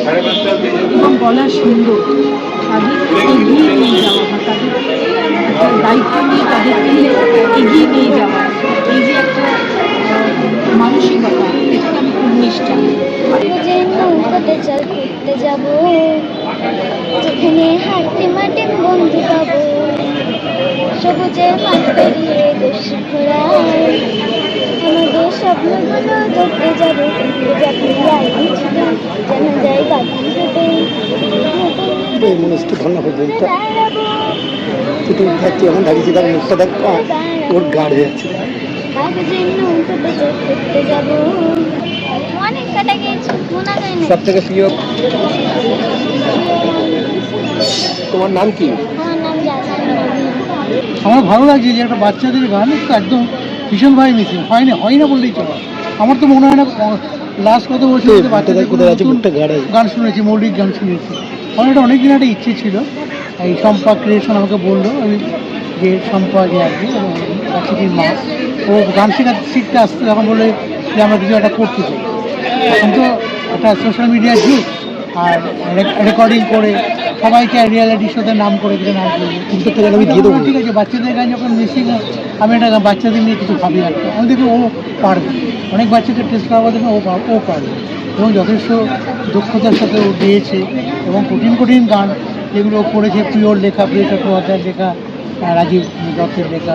এবং গলা সুন্দর, তাদেরকে এগিয়ে নিয়ে যাওয়া বা তাদেরকে একটা দায়িত্ব নিয়ে তাদেরকে এগিয়ে নিয়ে যাওয়া, এই যে একটা মানসিকতা, এটাকে আমি খুব মিস চাই। নৌকাতে চল ঘুরতে যাব, যেখানে হাঁটতে মাঠে বন্ধু পাবো, সবুজের মাঠ পেরিয়ে দোষী ঘোড়ায় আমাদের স্বপ্নগুলো ধরতে যাবো। যেন যাই বাকি হবে কাগজের নৌকাতে চল ঘুরতে যাব। অনেক কাটা গিয়েছি, মনে যায় না। সব থেকে প্রিয় তোমার নাম কি? আমার নাম জাসমিন। আমার ভালো লাগছে যে একটা বাচ্চাদের গান একদম ভীষণভাবে মিসিং হয় না বললেই চলে। আমার তো মনে হয় না লাস্ট কত বছর বাচ্চাদের গান শুনেছি, মৌলিক গান শুনেছি। আমার এটা অনেকদিন একটা ইচ্ছে ছিল। এই শম্পা ক্রিয়েশন আমাকে বললো, আমি যে শম্পা যে আর কি বাচ্চাটির মা, ও গান শিখতে আসতে তখন বলে যে আমরা কিছু একটা করতে চাই। এখন তো একটা সোশ্যাল মিডিয়ার যুগ, আর রেকর্ডিং করে সবাইকে রিয়ালিটি শোতে নাম করে দিলে নাম করবে। কিন্তু ঠিক আছে, বাচ্চাদের গান যখন মিসিং, আমি একটা বাচ্চাদের নিয়ে কিছু ভাবি রাখতে, আমি দেখি ও পারবে। অনেক বাচ্চাকে টেস্ট করাবার জন্য ও পারবে, এবং যথেষ্ট দক্ষতার সাথে ও গিয়েছে। এবং কঠিন গান যেগুলো করেছে, পিওর লেখা, প্রিয় চট্টোপাধ্যায়ের লেখা, রাজীব দত্তের লেখা,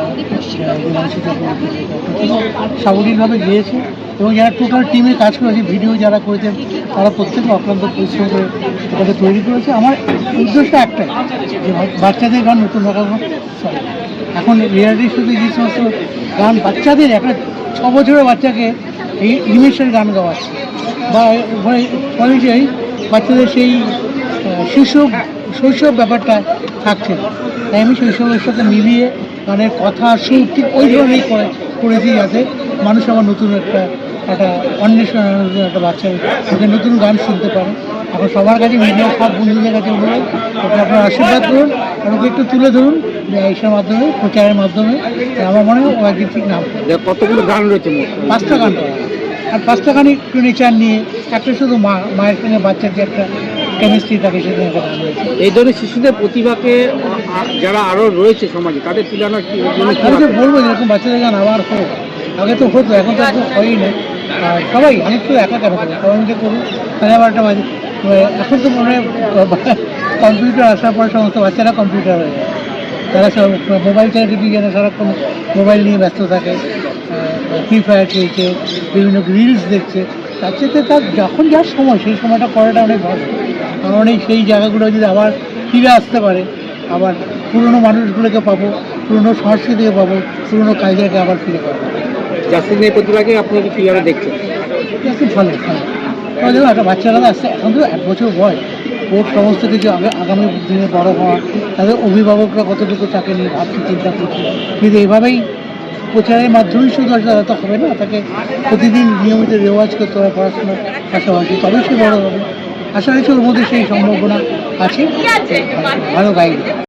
সাবলীলভাবে গিয়েছে। এবং যারা টোটাল টিমে কাজ করেছে, ভিডিও যারা করেছেন, তারা প্রত্যেকে অক্লান্ত পরিশ্রম করে এটাকে তৈরি করেছে। আমার উদ্দেশ্য একটাই, যে বাচ্চাদের গান নতুন এখন রিয়ালিটি শোতে যে সমস্ত গান বাচ্চাদের, একটা 6 বছরের বাচ্চাকে এই নিমেষের গান গাওয়াচ্ছে, বা ফলে যে বাচ্চাদের সেই শৈশব ব্যাপারটা থাকছে না। তাই আমি শৈশবের সাথে মিলিয়ে গানের কথা, সুর ঠিক ওই ধরনেরই করেছি, যাতে মানুষ আমার নতুন একটা অন্বেষণ, একটা বাচ্চার ওকে নতুন গান শুনতে পারে। এখন সবার কাছে মিডিয়া, সব বন্ধুদের কাছে অনুরোধ, ওকে আপনারা আশীর্বাদ করুন, আর ওকে একটু তুলে ধরুন এইসব মাধ্যমে, প্রচারের মাধ্যমে। আমার মনে হয় ও একদিন ঠিক নাম। কতগুলো গান রয়েছে? 5টা গান করা, আর 5টা গানই একটু নেচার নিয়ে, একটা শুধু মায়ের সঙ্গে বাচ্চার যে একটা কেমিস্ট্রি থাকে, সেখানে একটা গান রয়েছে। এই ধরনের শিশুদের প্রতিভাকে যারা আরও রয়েছে সমাজে, তাদের তুলনার আমি তো বলবো এরকম বাচ্চাদের গান আবার হোক। আগে তো হতো, এখন তো একদম হয়ই না। আর সবাই, আমি তো একা কেন করবো, সবাই মিলে করুন। তাহলে আবার একটা এখন তো মনে হয় কম্পিউটার আসার পর সমস্ত বাচ্চারা কম্পিউটার হয়ে যায়। তারা সব মোবাইল চালাতে দিয়ে যেন সারাক্ষণ মোবাইল নিয়ে ব্যস্ত থাকে, ফ্রি ফায়ার খেলছে, বিভিন্ন রিলস দেখছে। তার চেয়ে তার যখন যার সময়, সেই সময়টা করাটা অনেক ভালো। কারণ সেই জায়গাগুলো যদি আবার ফিরে আসতে পারে, আবার পুরনো মানুষগুলোকে পাবো, পুরনো সংস্কৃতিকে পাবো, পুরনো কালচারকে আবার ফিরে পাবো। জাসমিনের প্রতিভাকে আপনি কীভাবে দেখছেন? খুব ভালো। দেখুন, একটা বাচ্চারা আসছে, এখন তো 1 বছর বয়স, ওর সমস্ত কিছু আগামী দিনে বড় হওয়া, তাদের অভিভাবকরা কতটুকু তাকে নিয়ে ভাবছে, চিন্তা করছে। কিন্তু এভাবেই প্রচারের মাধ্যমেই শুধু তারা তো হবে না, তাকে প্রতিদিন নিয়মিত রেওয়াজ করতে হবে পড়াশোনার পাশাপাশি, তবেই সে বড় হবে। আশা রাখছি ওর মধ্যে সেই সম্ভাবনা আছে, ভালো গাইড।